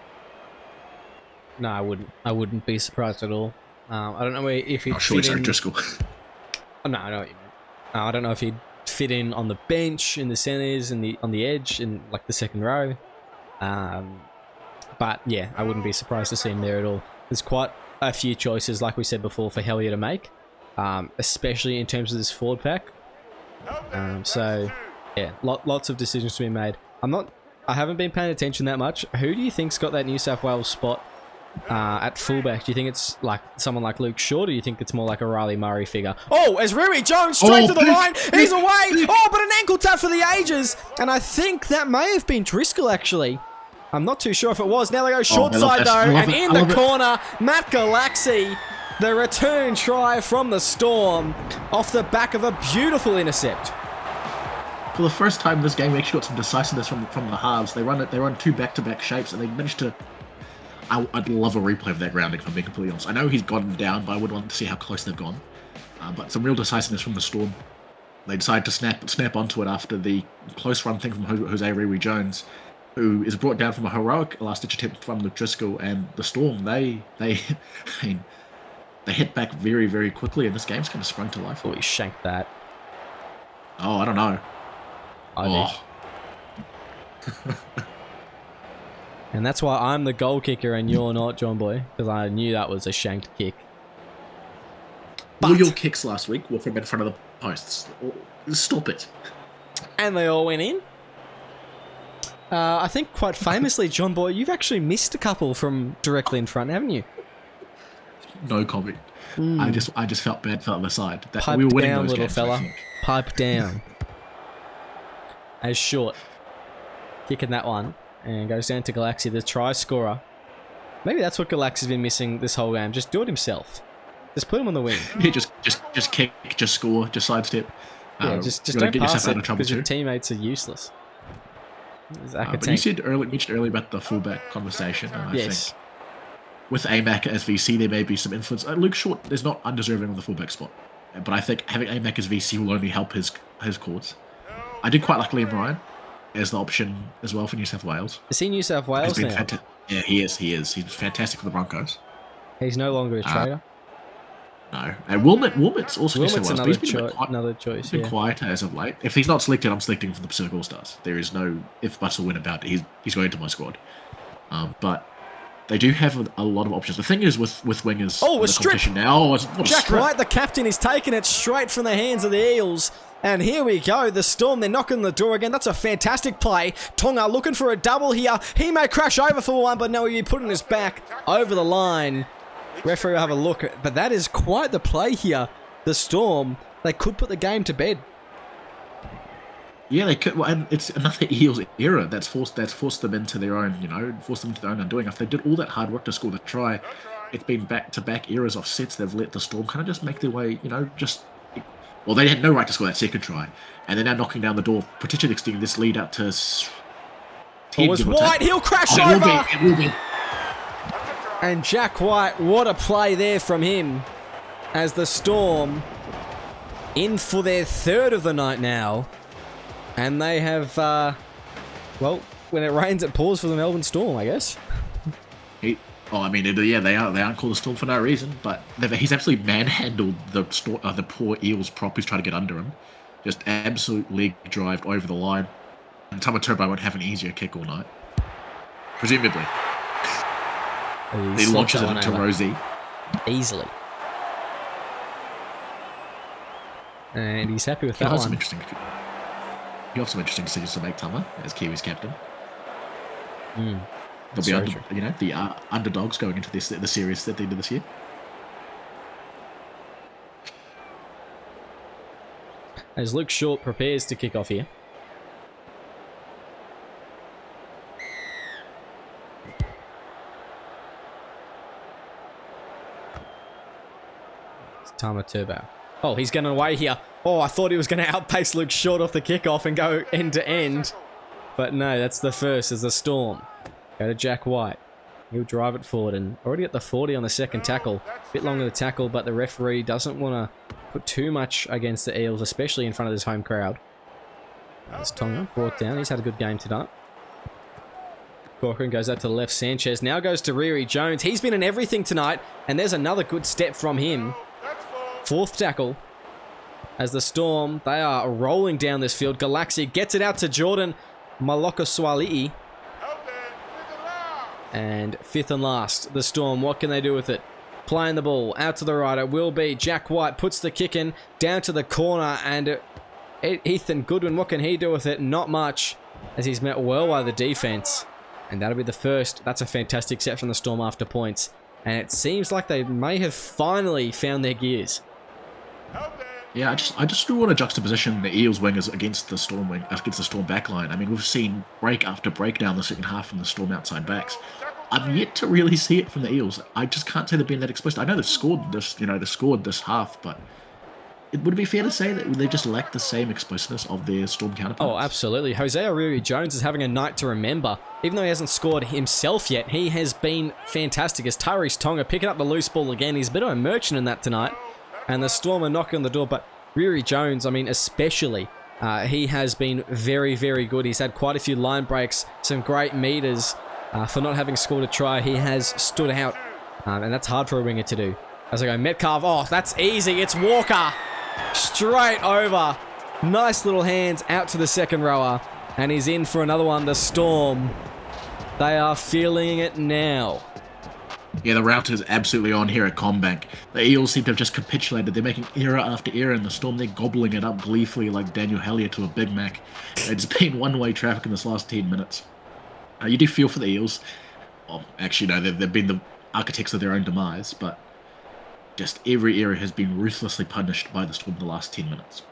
Speaker 1: No, I wouldn't. I wouldn't be surprised at all. I don't know if he'd
Speaker 2: Surely
Speaker 1: fit in...
Speaker 2: Driscoll.
Speaker 1: Oh, no, I know what you mean. I don't know if he'd fit in on the bench, in the centres, on the edge, in like the second row. But yeah, I wouldn't be surprised to see him there at all. There's quite a few choices, like we said before, for Hellier to make, especially in terms of this forward pack. So yeah, lots of decisions to be made. I haven't been paying attention that much. Who do you think's got that New South Wales spot at fullback? Do you think it's like someone like Luke Shaw, or do you think it's more like a Riley Murray figure? Oh, as Rui Jones straight to the line, he's away! Oh, but an ankle tap for the ages! And I think that may have been Driscoll, actually. I'm not too sure if it was. Now they go short side, though, and in the corner, Matt Galaxy, the return try from the Storm, off the back of a beautiful intercept.
Speaker 2: For the first time in this game, we actually got some decisiveness from the halves. They run two back-to-back shapes, and they managed to... I'd love a replay of that grounding, if I'm being completely honest. I know he's gotten down, but I would want to see how close they've gone. But some real decisiveness from the Storm. They decided to snap onto it after the close run thing from Jose Rui Jones, who is brought down from a heroic last-ditch attempt from Luke Driscoll, and the Storm, they hit back very, very quickly, and this game's kind of sprung to life.
Speaker 1: Oh, he shanked that.
Speaker 2: Oh, I don't know.
Speaker 1: And that's why I'm the goal kicker and you're not, John Boy, because I knew that was a shanked kick.
Speaker 2: All your kicks last week were from in front of the posts. Stop it.
Speaker 1: And they all went in. I think quite famously, John Boy, you've actually missed a couple from directly in front, haven't you?
Speaker 2: No comment. I just felt bad for the other side.
Speaker 1: Pipe
Speaker 2: we were winning
Speaker 1: down,
Speaker 2: those
Speaker 1: little
Speaker 2: games,
Speaker 1: fella. Pipe down. As Short kicking that one and goes down to Galaxy, the try scorer. Maybe that's what Galaxy's been missing this whole game. Just do it himself. Just put him on the wing.
Speaker 2: Yeah, just kick, just score, just sidestep.
Speaker 1: Yeah, just don't pass it because your teammates are useless.
Speaker 2: But you mentioned earlier about the fullback conversation. I think with AMAC as VC, there may be some influence. Luke Short is not undeserving of the fullback spot, but I think having AMAC as VC will only help his cause. I did quite like Liam Ryan as the option as well for New South Wales.
Speaker 1: Is he New South Wales now?
Speaker 2: Yeah, he is. He's fantastic for the Broncos.
Speaker 1: He's no longer a trader.
Speaker 2: No. And Wilmot's also New South Wales.
Speaker 1: Another choice.
Speaker 2: He's been quieter as of late. If he's not selected, I'm selecting for the Pacific All-Stars. There is no if, buts, or when about it. He's going into my squad. But they do have a lot of options. The thing is with wingers...
Speaker 1: Oh, a strip!
Speaker 2: Now.
Speaker 1: Jack Wright, the captain, is taking it straight from the hands of the Eels. And here we go, the Storm, they're knocking the door again. That's a fantastic play. Tonga looking for a double here. He may crash over for one, but no, he'll be putting his back over the line. Referee will have a look, but that is quite the play here. The Storm, they could put the game to bed.
Speaker 2: Yeah, they could, and it's another Eels era that's forced them into their own, forced them into their own undoing. If they did all that hard work to score the try, it's been back-to-back eras of sets they've let the Storm kind of just make their way, Well, they had no right to score that second try, and they're now knocking down the door, potentially extending this lead out to 10.
Speaker 1: Was White, he'll crash over!
Speaker 2: It will be.
Speaker 1: And Jack White, what a play there from him. As the Storm in for their third of the night now. And they have, well, when it rains, it pours for the Melbourne Storm, I guess.
Speaker 2: They aren't called the Storm for no reason, but he's absolutely manhandled the poor Eels prop who's trying to get under him. Just absolute leg drive over the line. And Tama Turbo won't have an easier kick all night. Presumably. He launches it into Rosie.
Speaker 1: Easily. And he's happy with that one.
Speaker 2: He'll have some interesting decisions to make, Tama, as Kiwi's captain. They'll be the underdogs going into the series at the end of this year.
Speaker 1: As Luke Short prepares to kick off here. It's Tama Turbo. Oh, he's getting away here. Oh, I thought he was going to outpace Luke Short off the kickoff and go end to end. But no, that's the first as the Storm. Go to Jack White. He'll drive it forward and already at the 40 on the second tackle. Bit longer to tackle, but the referee doesn't want to put too much against the Eels, especially in front of this home crowd. There's Tonga brought down. He's had a good game tonight. Corcoran goes out to the left. Sanchez now goes to Riri Jones. He's been in everything tonight, and there's another good step from him. Fourth tackle. As the Storm, they are rolling down this field. Galaxy gets it out to Jordan Malokoswali'i. And fifth and last, the Storm, what can they do with it? Playing the ball out to the right, it will be Jack White puts the kick in down to the corner, and Ethan Goodwin, what can he do with it? Not much, as he's met well by the defense. And that'll be the first. That's a fantastic set from the Storm after points. And it seems like they may have finally found their gears.
Speaker 2: Yeah, I just do want to juxtaposition the Eels wingers against the Storm backline. I mean, we've seen break after break down the second half from the Storm outside backs. I'm yet to really see it from the Eels. I just can't say they've been that explicit. I know they've scored this half, but would it be fair to say that they just lack the same explicitness of their Storm counterparts? Oh,
Speaker 1: absolutely. Hosea Riri Jones is having a night to remember. Even though he hasn't scored himself yet, he has been fantastic. As Tyrese Tonga picking up the loose ball again. He's a bit of a merchant in that tonight. And the Storm are knocking on the door, but Riri Jones, I mean, especially, he has been very, very good. He's had quite a few line breaks, some great meters. For not having scored a try, he has stood out, and that's hard for a winger to do. As I go, Metcalf, oh, that's easy. It's Walker, straight over. Nice little hands out to the second rower, and he's in for another one. The Storm, they are feeling it now.
Speaker 2: Yeah, the route is absolutely on here at Combank. The Eels seem to have just capitulated. They're making error after error in the Storm. They're gobbling it up gleefully like Daniel Hellier to a Big Mac. It's been one-way traffic in this last 10 minutes. You do feel for the Eels. Well, actually, no, they've been the architects of their own demise, but just every error has been ruthlessly punished by the Storm in the last 10 minutes.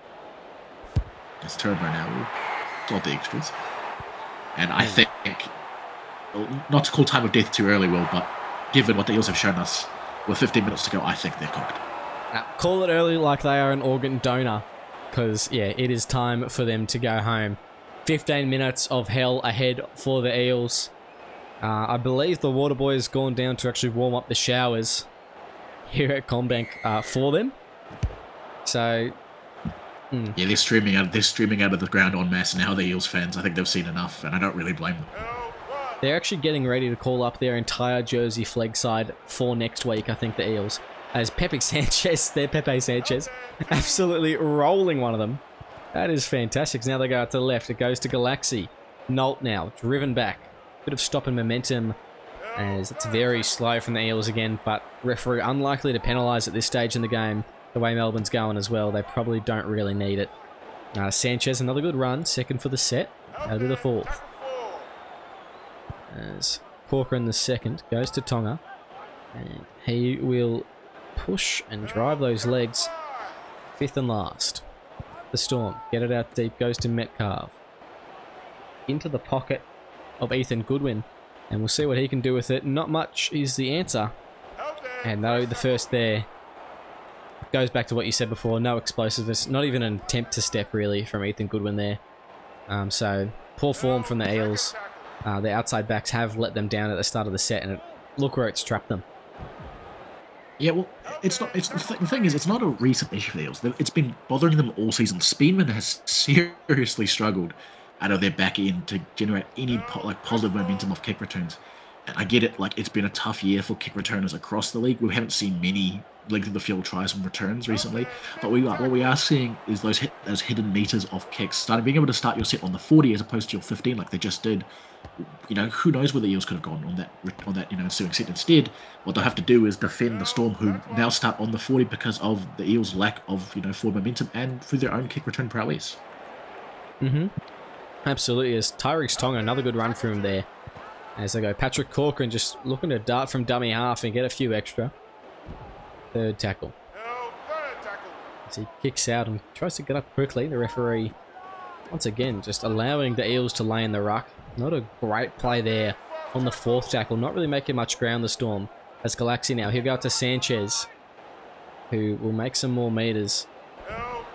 Speaker 2: It's Turbo now. We'll sort the extras. And I think, not to call time of death too early, Will, but given what the Eels have shown us, with 15 minutes to go, I think they're cooked.
Speaker 1: Call it early like they are an organ donor, because, yeah, it is time for them to go home. 15 minutes of hell ahead for the Eels. I believe the water boy has gone down to actually warm up the showers here at Combank for them. So,
Speaker 2: yeah, they're streaming out of the ground en masse now, the Eels fans. I think they've seen enough, and I don't really blame them.
Speaker 1: They're actually getting ready to call up their entire Jersey flag side for next week, I think, the Eels. As Pepe Sanchez, absolutely rolling one of them. That is fantastic. Now they go out to the left. It goes to Galaxy. Nolt now, driven back. Bit of stop and momentum, as it's very slow from the Eels again, but referee unlikely to penalise at this stage in the game. The way Melbourne's going as well, they probably don't really need it. Sanchez, another good run. Second for the set. That'll be the fourth. As Corcoran the second goes to Tonga. And he will push and drive those legs. Fifth and last. The Storm, get it out deep, goes to Metcalf. Into the pocket of Ethan Goodwin. And we'll see what he can do with it. Not much is the answer. And no, the first there goes back to what you said before. No explosiveness. Not even an attempt to step, really, from Ethan Goodwin there. So, poor form from the Eels. The outside backs have let them down at the start of the set. And look where it's trapped them.
Speaker 2: Yeah, well, it's not. It's the thing is, it's not a recent issue for the Eels. It's been bothering them all season. Speedman has seriously struggled out of their back end to generate any positive momentum off kick returns. And I get it. Like, it's been a tough year for kick returners across the league. We haven't seen many length of the field tries and returns recently, but what we are seeing is those hidden meters off kicks, being able to start your set on the 40 as opposed to your 15, like they just did. You know, who knows where the Eels could have gone on that ensuing set. Instead, what they'll have to do is defend the Storm, who now start on the 40 because of the Eels' lack of forward momentum and through their own kick return prowess.
Speaker 1: Absolutely. As Tyrese Tonga, another good run for him there. As they go, Patrick Corcoran just looking to dart from dummy half and get a few extra. Third tackle. As he kicks out and tries to get up quickly, the referee once again just allowing the Eels to lay in the ruck. Not a great play there on the fourth tackle. Not really making much ground, the Storm. As Galaxy now, he'll go out to Sanchez, who will make some more meters.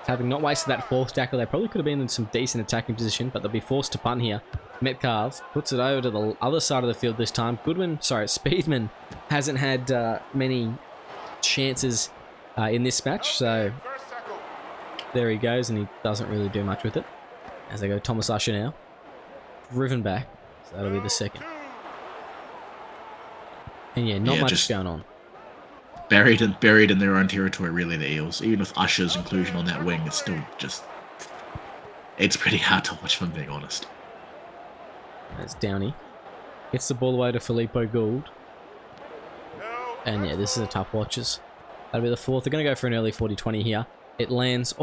Speaker 1: Having not wasted that fourth tackle, they probably could have been in some decent attacking position, but they'll be forced to punt here. Metcalf puts it over to the other side of the field this time. Speedman hasn't had many chances in this match, so there he goes, and he doesn't really do much with it. As they go, Thomas Usher now. Driven back, so that'll be the second. And yeah, not much going on.
Speaker 2: Buried in their own territory, really, the Eels. Even with Usher's inclusion on that wing, it's still just... It's pretty hard to watch, if I'm being honest.
Speaker 1: That's Downey. Gets the ball away to Filippo Gould. And yeah, this is a tough watches. That'll be the fourth. They're going to go for an early 40-20 here. It lands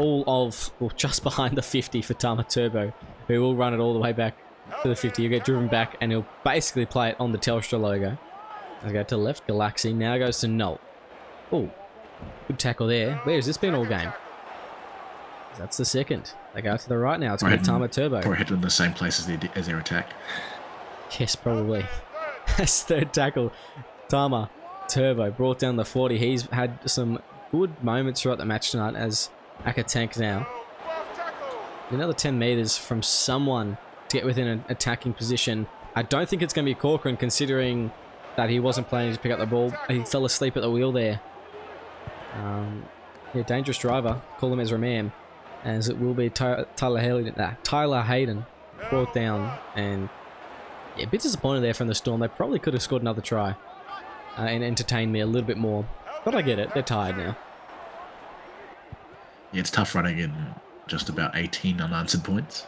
Speaker 1: just behind the 50 for Tama Turbo, who will run it all the way back to the 50. He'll get driven back, and he'll basically play it on the Telstra logo. I'll go to the left. Galaxy now goes to Nolt. Oh, good tackle there. Where has this been all game? That's the second. They go to the right now. It's going to Tama Turbo.
Speaker 2: Probably headed in the same place as their attack.
Speaker 1: Yes, probably. That's third tackle. Tama Turbo brought down the 40. He's had some good moments throughout the match tonight as Akatank now. Another 10 meters from someone to get within an attacking position. I don't think it's going to be Corcoran, considering that he wasn't planning to pick up the ball. He fell asleep at the wheel there. Yeah, dangerous driver. Call him Ezra Mam, as it will be Tyler Hayden brought down. And yeah, a bit disappointed there from the Storm. They probably could have scored another try and entertained me a little bit more. But I get it. They're tired now.
Speaker 2: Yeah, it's tough running in just about 18 unanswered points.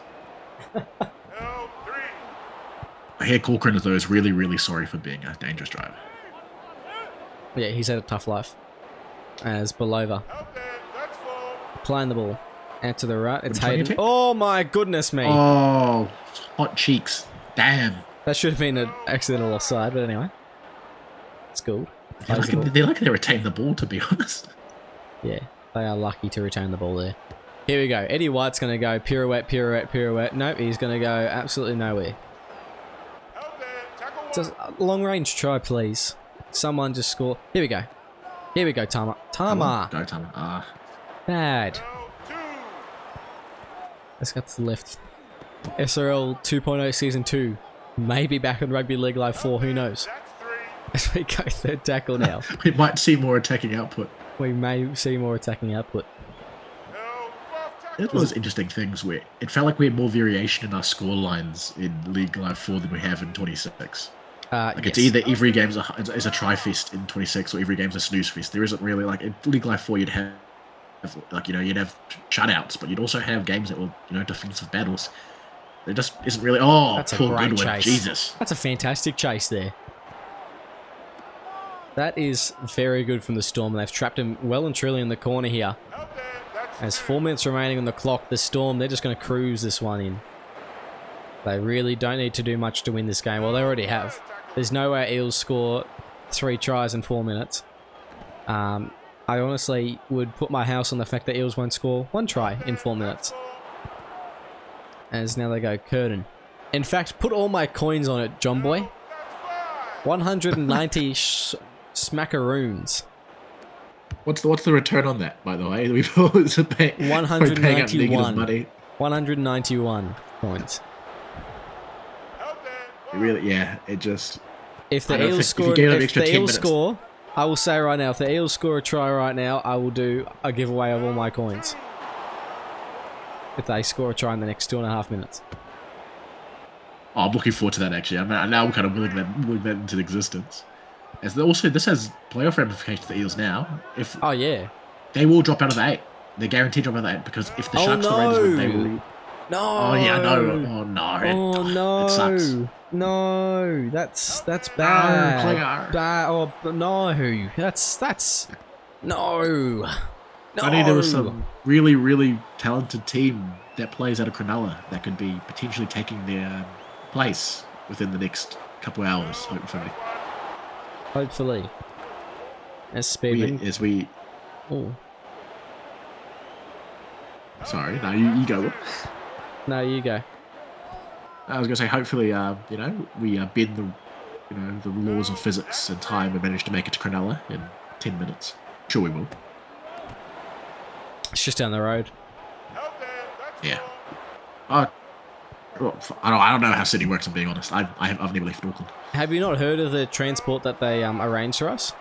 Speaker 2: I hear Corcoran, though, is really, really sorry for being a dangerous driver.
Speaker 1: Yeah, he's had a tough life. As Belova playing the ball out to the right. It's Hayden. Oh my goodness me!
Speaker 2: Oh, hot cheeks! Damn.
Speaker 1: That should have been an accidental offside, but anyway, it's cool.
Speaker 2: They're lucky they retained the ball, to be honest.
Speaker 1: Yeah, they are lucky to retain the ball there. Here we go. Eddie White's going to go pirouette, pirouette, pirouette. Nope, he's going to go absolutely nowhere. Just a long range try, please. Someone just score. Here we go. Here we go, Tama. Tama.
Speaker 2: Go, Tama.
Speaker 1: Bad. Let's go to the left. SRL 2.0 Season 2. Maybe back on Rugby League Live 4. Who knows? As we go third tackle now.
Speaker 2: We might see more attacking output.
Speaker 1: We may see more attacking output.
Speaker 2: It's one of those interesting things where it felt like we had more variation in our score lines in League Live 4 than we have in 26.
Speaker 1: Yes.
Speaker 2: It's either every game's a try fest in 26 or every game's a snooze fest. There isn't really, like, in League Live 4 you'd have you'd have shutouts, but you'd also have games that were, defensive battles. There just isn't really... Oh,
Speaker 1: that's
Speaker 2: poor
Speaker 1: a great
Speaker 2: Goodwin.
Speaker 1: chase.
Speaker 2: Jesus.
Speaker 1: That's a fantastic chase there. That is very good from the Storm. They've trapped him well and truly in the corner here. As 4 minutes remaining on the clock, the Storm, they're just going to cruise this one in. They really don't need to do much to win this game. Well, they already have. There's no way Eels score 3 tries in 4 minutes. I honestly would put my house on the fact that Eels won't score 1 try in 4 minutes. As now they go Curtin. In fact, put all my coins on it, John Boy. 190 smackaroons.
Speaker 2: What's the return on that, by the way? We've always paying
Speaker 1: 191.
Speaker 2: money.
Speaker 1: 191 points.
Speaker 2: It really, yeah, it just...
Speaker 1: If
Speaker 2: I
Speaker 1: the
Speaker 2: don't
Speaker 1: Eels
Speaker 2: think if
Speaker 1: score,
Speaker 2: you give them
Speaker 1: if
Speaker 2: extra
Speaker 1: the
Speaker 2: 10
Speaker 1: Eels
Speaker 2: minutes-
Speaker 1: score, I will say right now, if the Eels score a try right now, I will do a giveaway of all my coins. If they score a try in the next 2.5 minutes.
Speaker 2: Oh, I'm looking forward to that, actually. I'm now kind of willing that into existence. As also, this has playoff ramifications for the Eels now. If
Speaker 1: Oh, yeah.
Speaker 2: they will drop out of the 8. They're guaranteed to drop out of the 8 because if the Sharks or Raiders win, they will...
Speaker 1: No!
Speaker 2: Oh, yeah, I know. Oh, no.
Speaker 1: Oh, no.
Speaker 2: It sucks.
Speaker 1: No. That's bad.
Speaker 2: Klinger.
Speaker 1: Bad. Oh, no. That's... No. No.
Speaker 2: I knew there was some really, really talented team that plays out of Cronulla that could be potentially taking their place within the next couple hours, hopefully.
Speaker 1: Hopefully. As Speedman... Oh.
Speaker 2: Sorry, no, you go.
Speaker 1: No, you go.
Speaker 2: I was going to say, hopefully, we bend the laws of physics and time and manage to make it to Cronulla in 10 minutes. Sure, we will.
Speaker 1: It's just down the road.
Speaker 2: Yeah. I don't know how Sydney works. I'm being honest. I've never left Auckland.
Speaker 1: Have you not heard of the transport that they arranged for us?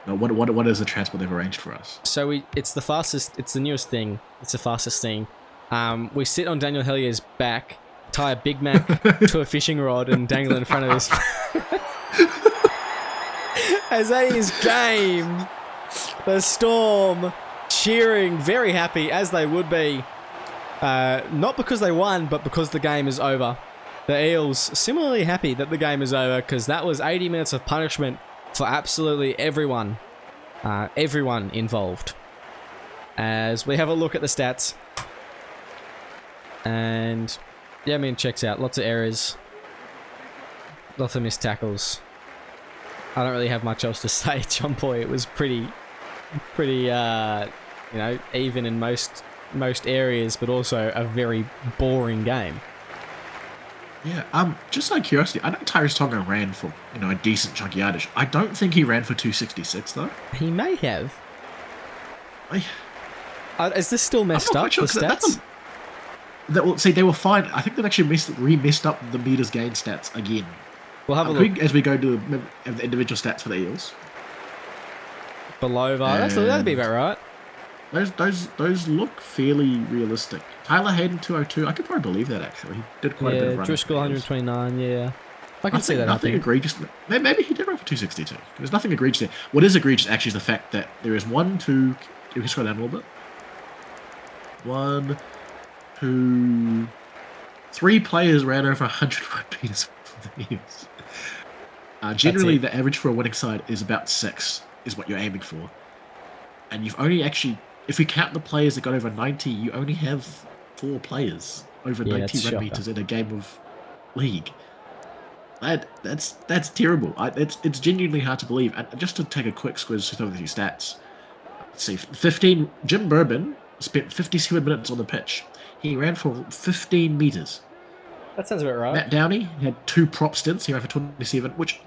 Speaker 2: No, what is the transport they've arranged for us?
Speaker 1: So it's the fastest. It's the newest thing. It's the fastest thing. We sit on Daniel Hellier's back, tie a Big Mac to a fishing rod, and dangle in front of his. As that is game, the Storm cheering, very happy as they would be. Not because they won, but because the game is over. The Eels similarly happy that the game is over because that was 80 minutes of punishment for absolutely everyone. Everyone involved. As we have a look at the stats. And yeah, I mean, checks out. Lots of errors. Lots of missed tackles. I don't really have much else to say, John Boy. It was pretty even in most areas, but also a very boring game.
Speaker 2: Yeah, just out of curiosity, I know Tyrese Tonga ran for, a decent chunk of yardage. I don't think he ran for 266, though.
Speaker 1: He may have. Is this still messed up,
Speaker 2: sure,
Speaker 1: the stats?
Speaker 2: They were fine. I think they've actually messed up the meters gain stats again.
Speaker 1: We'll have a look.
Speaker 2: As we go to the individual stats for the Eels.
Speaker 1: Below VAR. That'd be about right.
Speaker 2: Those look fairly realistic. Tyler Hayden 202. I could probably believe that actually. He did quite a bit of running.
Speaker 1: Driscoll 129. Yeah, I can see that.
Speaker 2: Nothing egregious. Maybe he did run for 262. There's nothing egregious there. What is egregious actually is the fact that there is 1, 2. We can scroll down a little bit. 1, 2, 3 players ran over 100 meters for the Eels. Generally, the average for a winning side is about 6. Is what you're aiming for, and you've only actually. If we count the players that got over 90, you only have 4 players over 90 run meters in a game of league. That's terrible. It's genuinely hard to believe. And just to take a quick squiz through the stats. Let's see, 15. Jim Bourbon spent 57 minutes on the pitch. He ran for 15 meters.
Speaker 1: That sounds about right.
Speaker 2: Matt Downey had 2 prop stints. He ran for 27, which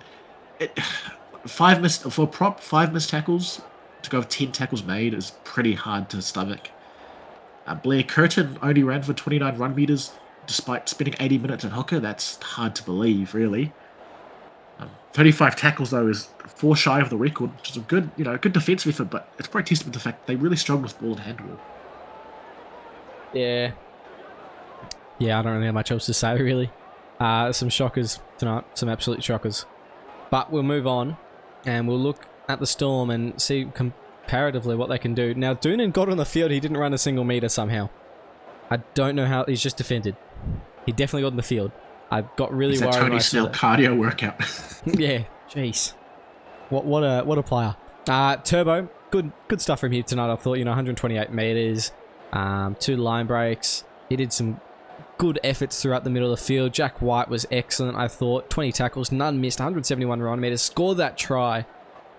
Speaker 2: 5 missed tackles. To go with 10 tackles made is pretty hard to stomach. Blair Curtin only ran for 29 run meters despite spending 80 minutes at hooker. That's hard to believe, really. 35 tackles, though, is 4 shy of the record, which is a good defensive effort, but it's probably testament to the fact they really struggled with ball and handball.
Speaker 1: Yeah. Yeah, I don't really have much else to say, really. Some shockers tonight, some absolute shockers. But we'll move on, and we'll look at the Storm and see comparatively what they can do. Now, Doonan got on the field. He didn't run a single meter somehow. I don't know how. He's just defended. He definitely got on the field. I got really worried.
Speaker 2: It's a Tony Snell cardio workout.
Speaker 1: Yeah, jeez. What a player. Turbo, good stuff from him tonight. I thought 128 meters, 2 line breaks. He did some good efforts throughout the middle of the field. Jack White was excellent. I thought 20 tackles, none missed, 171 run meters. Scored that try.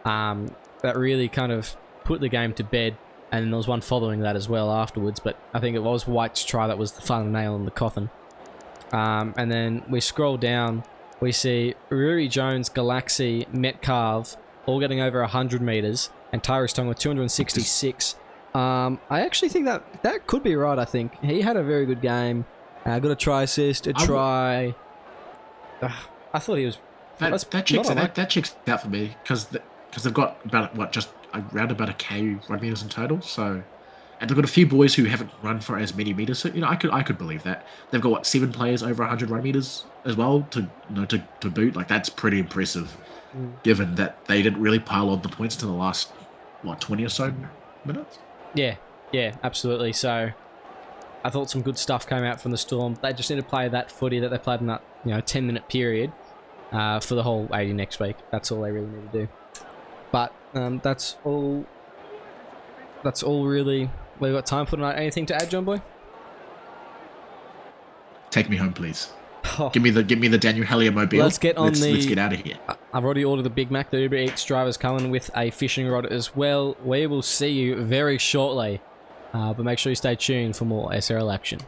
Speaker 1: That really kind of put the game to bed, and then there was one following that as well afterwards, but I think it was White's try that was the final nail in the coffin. And then we scroll down, we see Ruri Jones, Galaxy, Metcalf all getting over 100 meters, and Tyrese Tonga with 266. I actually think that could be right. I think he had a very good game. Got a try assist, a try. I I thought he was.
Speaker 2: That checks out for me because they've got about just around about a K run meters in total. So, and they've got a few boys who haven't run for as many meters. So I could believe that they've got 7 players over 100 run meters as well to boot. Like that's pretty impressive, given that they didn't really pile on the points to the last 20 or so minutes.
Speaker 1: Yeah, absolutely. So, I thought some good stuff came out from the Storm. They just need to play that footy that they played in that 10-minute period for the whole 80 next week. That's all they really need to do. But that's all. That's all really we've got time for tonight. Anything to add, John Boy?
Speaker 2: Take me home, please. Oh. Give me the Daniel Hellier mobile.
Speaker 1: Let's get on
Speaker 2: let's get out of here.
Speaker 1: I've already ordered the Big Mac. The Uber Eats driver's coming with a fishing rod as well. We will see you very shortly. But make sure you stay tuned for more SRL action.